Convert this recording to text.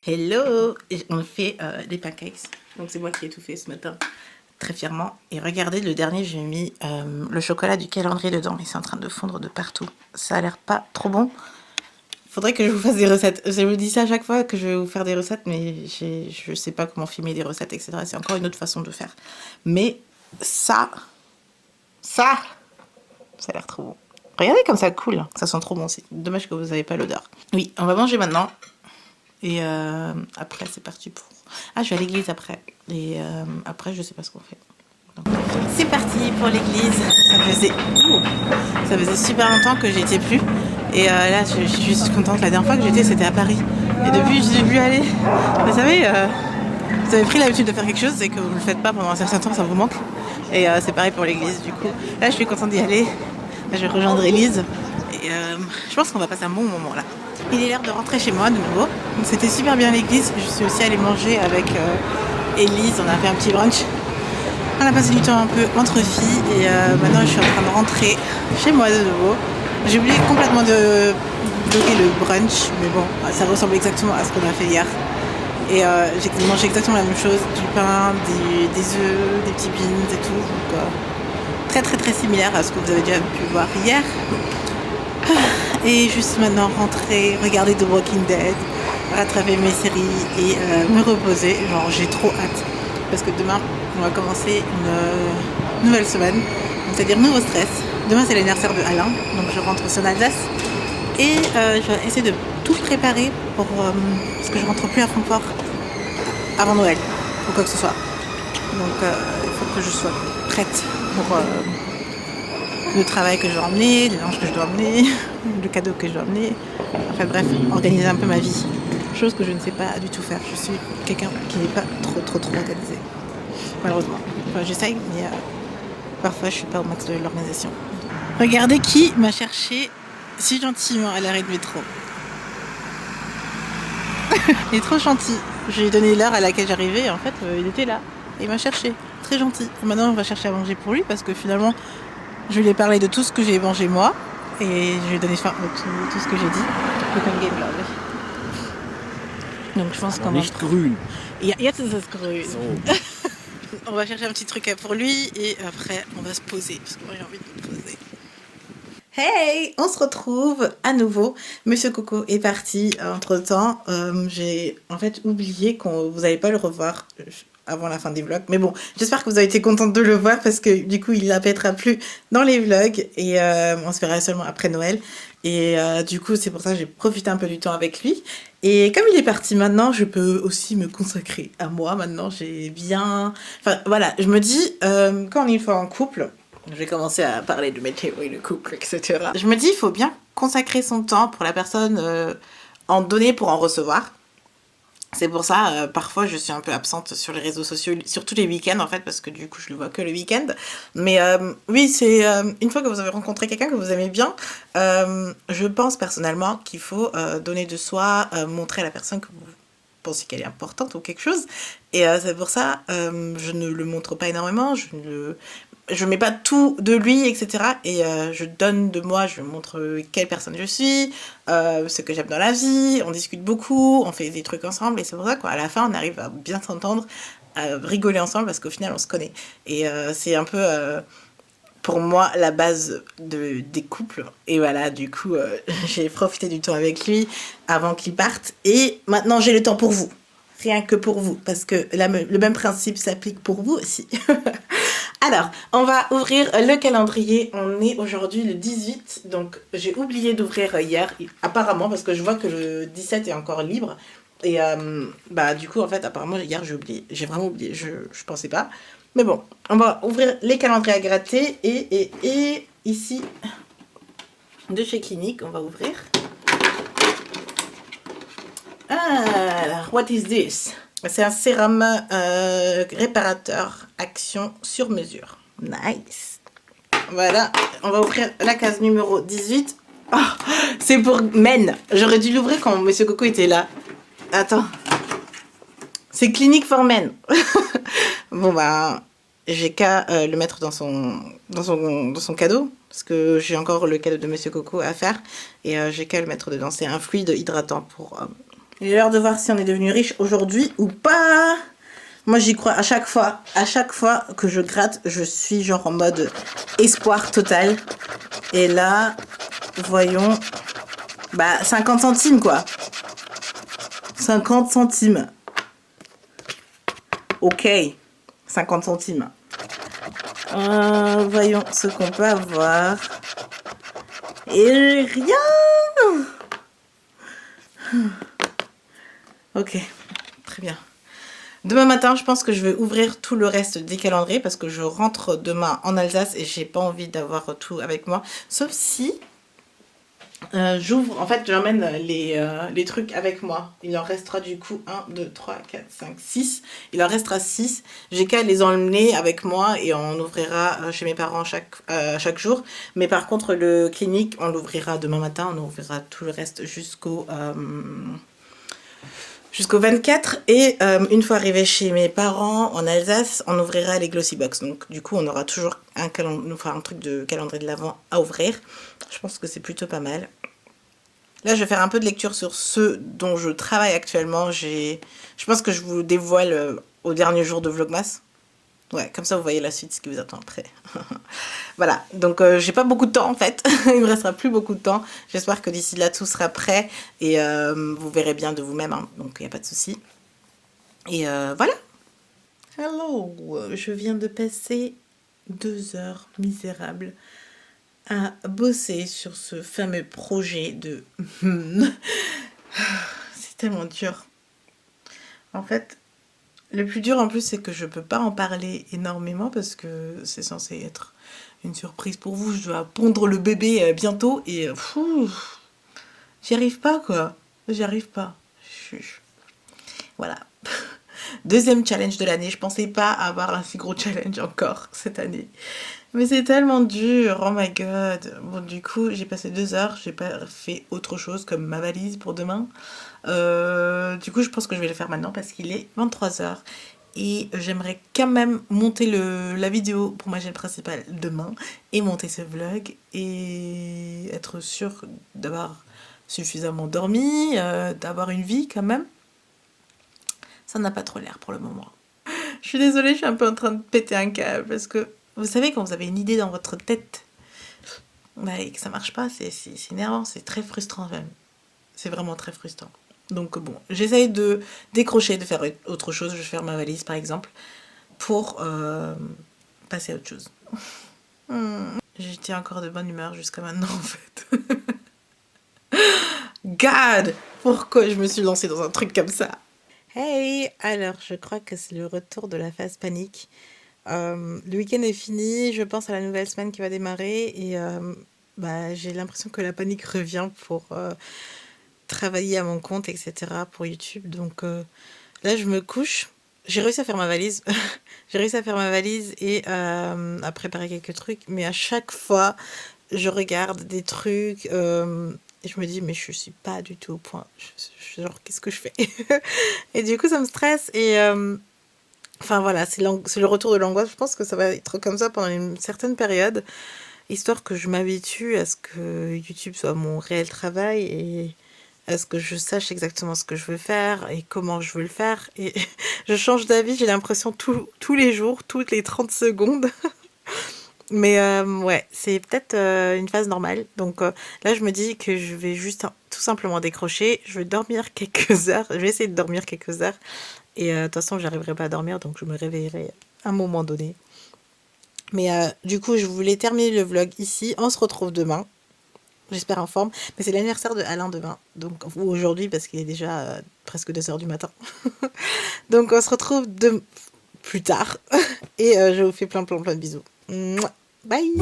Hello! Et on fait des pancakes. Donc c'est moi qui ai tout fait ce matin, très fièrement. Et regardez, le dernier, j'ai mis le chocolat du calendrier dedans. Et c'est en train de fondre de partout. Ça a l'air pas trop bon. Faudrait que je vous fasse des recettes. Je vous dis ça à chaque fois que je vais vous faire des recettes, mais je sais pas comment filmer des recettes, etc. C'est encore une autre façon de faire. Mais ça a l'air trop bon. Regardez comme ça coule. Ça sent trop bon. C'est dommage que vous n'avez pas l'odeur. Oui, on va manger maintenant. Et après, c'est parti pour... Ah, je vais à l'église après. Et après, je sais pas ce qu'on fait. C'est parti pour l'église. Ça faisait super longtemps que j'y étais plus. Et là, je suis juste contente. La dernière fois que j'étais, c'était à Paris. Et depuis, je n'ai plus aller. Vous savez, vous avez pris l'habitude de faire quelque chose et que vous ne le faites pas pendant un certain temps, ça vous manque. Et c'est pareil pour l'église, du coup. Là, je suis contente d'y aller. Là, je vais rejoindre Élise. Et je pense qu'on va passer un bon moment là. Il est l'heure de rentrer chez moi de nouveau. C'était super bien l'église. Je suis aussi allée manger avec Élise. On a fait un petit brunch. On a passé du temps un peu entre filles. Et maintenant, je suis en train de rentrer chez moi de nouveau. J'ai oublié complètement de bloquer le brunch. Mais bon, ça ressemble exactement à ce qu'on a fait hier. Et j'ai mangé exactement la même chose. Du pain, des œufs, des petits beans et tout. Donc, très très très similaire à ce que vous avez déjà pu voir hier. Et juste maintenant rentrer, regarder The Walking Dead, rattraper mes séries et me reposer. Genre j'ai trop hâte. Parce que demain on va commencer une nouvelle semaine. C'est-à-dire nouveau stress. Demain c'est l'anniversaire de Alain. Donc je rentre en Alsace. Et je vais essayer de tout préparer pour parce que je rentre plus à Francfort avant Noël. Ou quoi que ce soit. Donc il faut que je sois prête pour... le travail que je dois emmener, les linges que je dois emmener, le cadeau que je dois emmener. Enfin bref, organiser un peu ma vie. Chose que je ne sais pas du tout faire. Je suis quelqu'un qui n'est pas trop organisé. Malheureusement. Enfin, j'essaye, mais parfois je suis pas au max de l'organisation. Regardez qui m'a cherché si gentiment à l'arrêt de métro. Il est trop gentil. Je lui ai donné l'heure à laquelle j'arrivais et en fait il était là. Et il m'a cherché. Très gentil. Et maintenant on va chercher à manger pour lui parce que finalement... je lui ai parlé de tout ce que j'ai mangé moi et je lui ai donné tout ce que j'ai dit. Donc je pense qu'on va... Nicht grün. Jetzt ist es grün. So. On va chercher un petit truc pour lui et après on va se poser parce que moi j'ai envie de me poser. Hey, on se retrouve à nouveau. Monsieur Coco est parti entre temps. J'ai en fait oublié qu'on vous n'allez pas le revoir avant la fin des vlogs. Mais bon, j'espère que vous avez été contente de le voir parce que du coup, il n'apparaîtra plus dans les vlogs et on se verra seulement après Noël. Et du coup, c'est pour ça que j'ai profité un peu du temps avec lui. Et comme il est parti maintenant, je peux aussi me consacrer à moi. Maintenant, j'ai bien... Enfin, voilà, je me dis, quand on est une fois en couple... je vais commencer à parler de mes théories de couple, etc. Je me dis, il faut bien consacrer son temps pour la personne, en donner pour en recevoir. C'est pour ça, parfois, je suis un peu absente sur les réseaux sociaux, surtout les week-ends, en fait, parce que du coup, je le vois que le week-end. Mais oui, c'est une fois que vous avez rencontré quelqu'un que vous aimez bien, je pense personnellement qu'il faut donner de soi, montrer à la personne que vous pensez qu'elle est importante ou quelque chose. Et c'est pour ça, je ne le montre pas énormément, je mets pas tout de lui, etc. Et je donne de moi, je montre quelle personne je suis, ce que j'aime dans la vie, on discute beaucoup, on fait des trucs ensemble, et c'est pour ça qu'à la fin, on arrive à bien s'entendre, à rigoler ensemble, parce qu'au final, on se connaît. Et c'est un peu, pour moi, la base des couples. Et voilà, du coup, j'ai profité du temps avec lui avant qu'il parte, et maintenant, j'ai le temps pour vous. Rien que pour vous, parce que le même principe s'applique pour vous aussi. Alors, on va ouvrir le calendrier. On est aujourd'hui le 18, donc j'ai oublié d'ouvrir hier, apparemment, parce que je vois que le 17 est encore libre. Et bah du coup, en fait, apparemment, hier, j'ai oublié. J'ai vraiment oublié, je pensais pas. Mais bon, on va ouvrir les calendriers à gratter. Et ici, de chez Clinique, on va ouvrir. Alors, what is this? C'est un sérum réparateur action sur mesure. Nice. Voilà, on va ouvrir la case numéro 18. Oh, c'est pour Men. J'aurais dû l'ouvrir quand Monsieur Coco était là. Attends. C'est Clinique for Men. Bon bah, j'ai qu'à le mettre dans son cadeau. Parce que j'ai encore le cadeau de Monsieur Coco à faire. Et j'ai qu'à le mettre dedans. C'est un fluide hydratant pour Il est l'heure de voir si on est devenu riche aujourd'hui ou pas. Moi, j'y crois à chaque fois. À chaque fois que je gratte, je suis genre en mode espoir total. Et là, voyons. Bah, 50 centimes, quoi. 50 centimes. Ok. 50 centimes. Voyons ce qu'on peut avoir. Et rien. Ok. Très bien. Demain matin, je pense que je vais ouvrir tout le reste des calendriers parce que je rentre demain en Alsace et j'ai pas envie d'avoir tout avec moi. Sauf si j'ouvre, en fait, j'emmène les trucs avec moi. Il en restera du coup 1, 2, 3, 4, 5, 6. Il en restera 6. J'ai qu'à les emmener avec moi et on ouvrira chez mes parents chaque jour. Mais par contre, le clinique, on l'ouvrira demain matin. On ouvrira tout le reste jusqu'au 24 et une fois arrivé chez mes parents en Alsace, on ouvrira les Glossy Box. Donc du coup, on aura toujours un truc de calendrier de l'Avent à ouvrir. Je pense que c'est plutôt pas mal. Là, je vais faire un peu de lecture sur ceux dont je travaille actuellement. Je pense que je vous dévoile au dernier jour de Vlogmas. Ouais, comme ça vous voyez la suite, ce qui vous attend après. Voilà, donc j'ai pas beaucoup de temps en fait. Il me restera plus beaucoup de temps. J'espère que d'ici là tout sera prêt et vous verrez bien de vous-même, hein, donc il n'y a pas de souci. Et voilà. Hello, je viens de passer 2 heures misérables à bosser sur ce fameux projet de... C'est tellement dur. En fait, le plus dur en plus, c'est que je peux pas en parler énormément parce que c'est censé être une surprise pour vous. Je dois pondre le bébé bientôt et j'y arrive pas quoi. J'y arrive pas. Voilà. Deuxième challenge de l'année. Je pensais pas avoir un si gros challenge encore cette année. Mais c'est tellement dur. Oh my god. Bon, du coup, j'ai passé 2 heures. J'ai pas fait autre chose comme ma valise pour demain. Du coup, je pense que je vais le faire maintenant parce qu'il est 23h. Et j'aimerais quand même monter la vidéo pour ma chaîne principale demain et monter ce vlog et être sûre d'avoir suffisamment dormi, d'avoir une vie quand même. Ça n'a pas trop l'air pour le moment. Je suis désolée, je suis un peu en train de péter un câble parce que vous savez quand vous avez une idée dans votre tête et que ça marche pas, c'est énervant, c'est très frustrant même. C'est vraiment très frustrant. Donc bon, j'essaye de décrocher, de faire autre chose. Je vais faire ma valise par exemple pour passer à autre chose. J'étais encore de bonne humeur jusqu'à maintenant en fait. God, pourquoi je me suis lancée dans un truc comme ça? Hey, alors je crois que c'est le retour de la phase panique. Le week-end est fini, je pense à la nouvelle semaine qui va démarrer et j'ai l'impression que la panique revient pour travailler à mon compte, etc. pour YouTube. Donc là, je me couche. J'ai réussi à faire ma valise. J'ai réussi à faire ma valise et à préparer quelques trucs. Mais à chaque fois, je regarde des trucs et je me dis, mais je suis pas du tout au point. Genre, qu'est-ce que je fais? Et du coup, ça me stresse. Et enfin voilà, c'est le retour de l'angoisse. Je pense que ça va être comme ça pendant une certaine période. Histoire que je m'habitue à ce que YouTube soit mon réel travail et à ce que je sache exactement ce que je veux faire et comment je veux le faire. Et je change d'avis, j'ai l'impression tous les jours, toutes les 30 secondes. Mais ouais, c'est peut-être une phase normale. Donc là, je me dis que je vais juste tout simplement décrocher. Je vais dormir quelques heures. Je vais essayer de dormir quelques heures. Et de toute façon, j'arriverai pas à dormir, donc je me réveillerai à un moment donné. Mais du coup, je voulais terminer le vlog ici. On se retrouve demain. J'espère en forme. Mais c'est l'anniversaire de Alain demain. Donc, ou aujourd'hui, parce qu'il est déjà presque 2h du matin. Donc, on se retrouve plus tard. Et je vous fais plein de bisous. Mouah. Bye!